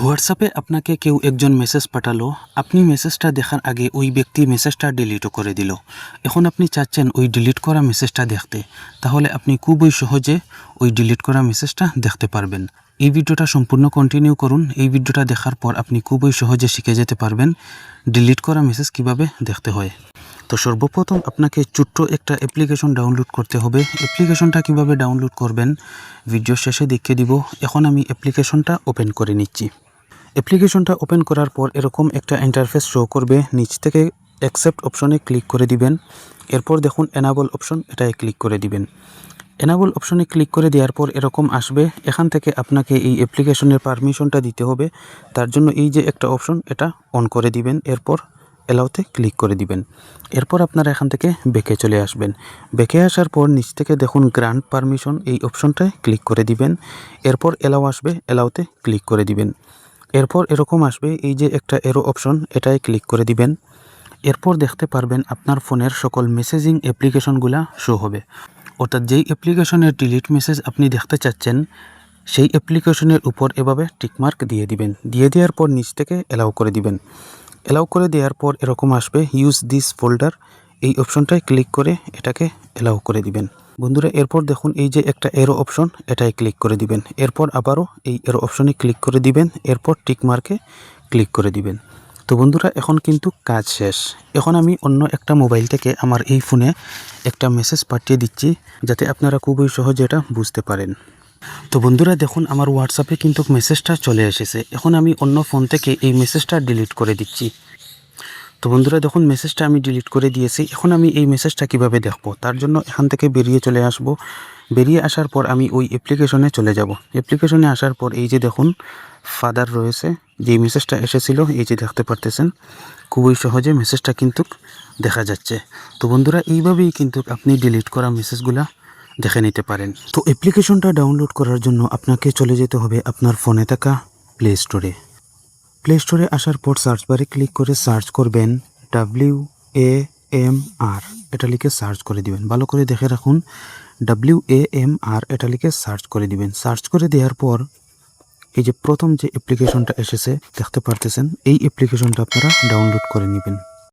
হোয়াটসঅ্যাপে আপনাকে কেউ একজন মেসেজ পাঠালো, আপনি মেসেজটা দেখার আগে ওই ব্যক্তি মেসেজটা ডিলিটও করে দিল। এখন আপনি চাচ্ছেন ওই ডিলিট করা মেসেজটা দেখতে, তাহলে আপনি খুবই সহজে ওই ডিলিট করা মেসেজটা দেখতে পারবেন। এই ভিডিওটা সম্পূর্ণ কন্টিনিউ করুন। এই ভিডিওটা দেখার পর আপনি খুবই সহজে শিখে যেতে পারবেন ডিলিট করা মেসেজ কিভাবে দেখতে হয়। তো সর্বপ্রথম আপনাকে ছোট্ট একটা অ্যাপ্লিকেশন ডাউনলোড করতে হবে। অ্যাপ্লিকেশনটা কিভাবে ডাউনলোড করবেন ভিডিও শেষে দেখিয়ে দিব। এখন আমি অ্যাপ্লিকেশনটা ওপেন করে নিচ্ছি। অ্যাপ্লিকেশনটা ওপেন করার পর এরকম একটা ইন্টারফেস শো করবে। নিচ থেকে অ্যাকসেপ্ট অপশনে ক্লিক করে দিবেন। এরপর দেখুন এনাবল অপশন, এটায় ক্লিক করে দিবেন। এনাবল অপশনে ক্লিক করে দেওয়ার পর এরকম আসবে। এখান থেকে আপনাকে এই অ্যাপ্লিকেশনের পারমিশনটা দিতে হবে। তার জন্য এই যে একটা অপশন, এটা অন করে দিবেন। এরপর এলাওতে ক্লিক করে দিবেন। এরপর আপনারা এখান থেকে ব্যাকে চলে আসবেন। ব্যাকে আসার পর নিচ থেকে দেখুন গ্রান্ট পারমিশন, এই অপশনটায় ক্লিক করে দিবেন। এরপর এলাও আসবে, এলাওতে ক্লিক করে দিবেন। এরপর এরকম আসবে, এই যে একটা এরো অপশন, এটায় ক্লিক করে দিবেন। এরপর দেখতে পারবেন আপনার ফোনের সকল মেসেজিং অ্যাপ্লিকেশনগুলা শো হবে। অর্থাৎ যেই অ্যাপ্লিকেশনের ডিলিট মেসেজ আপনি দেখতে চাচ্ছেন সেই অ্যাপ্লিকেশনের উপর এভাবে টিকমার্ক দিয়ে দিবেন। দিয়ে দেওয়ার পর নিচ থেকে এলাও করে দিবেন। এলাও করে দেওয়ার পর এরকম আসবে ইউজ দিস ফোল্ডার, এই অপশনটায় ক্লিক করে এটাকে এলাও করে দিবেন। বন্ধুরা এরপর দেখুন এই যে একটা এরো অপশন, এটাই ক্লিক করে দিবেন। এরপর আবারও এই এরো অপশনে ক্লিক করে দিবেন। এরপর টিক মার্কে ক্লিক করে দিবেন। তো বন্ধুরা এখন কিন্তু কাজ শেষ। এখন আমি অন্য একটা মোবাইল থেকে আমার এই ফোনে একটা মেসেজ পাঠিয়ে দিচ্ছি, যাতে আপনারা খুবই সহজে এটা বুঝতে পারেন। তো বন্ধুরা দেখুন আমার হোয়াটসঅ্যাপে কিন্তু মেসেজটা চলে এসেছে। এখন আমি অন্য ফোন থেকে এই মেসেজটা ডিলিট করে দিচ্ছি। তো বন্ধুরা দেখুন মেসেজটা আমি ডিলিট করে দিয়েছি। এখন আমি এই মেসেজটা কিভাবে দেখব, তার জন্য এখান থেকে বেরিয়ে চলে আসব। বেরিয়ে আসার পর আমি ওই অ্যাপ্লিকেশনে চলে যাব। অ্যাপ্লিকেশনে আসার পর এই যে দেখুন ফাদার রয়েছে, যে মেসেজটা এসেছিল এই যে দেখতে পারতেছেন, খুবই সহজে মেসেজটা কিন্তু দেখা যাচ্ছে। তো বন্ধুরা এইভাবেই কিন্তু আপনি ডিলিট করা মেসেজগুলা দেখে নিতে পারেন। তো অ্যাপ্লিকেশনটা ডাউনলোড করার জন্য আপনাকে চলে যেতে হবে আপনার ফোনে থাকা প্লে স্টোরে। প্লে স্টোরে আসার পর সার্চ বারে ক্লিক করে সার্চ করবেন WAMR, এটা লিখে সার্চ করে দিবেন। ভালো করে দেখে রাখুন, WAMR এটা লিখে সার্চ করে দিবেন। সার্চ করে দেওয়ার পর এই যে প্রথম যে অ্যাপ্লিকেশনটা এসেছে দেখতে পারতেছেন, এই অ্যাপ্লিকেশনটা আপনারা ডাউনলোড করে নেবেন।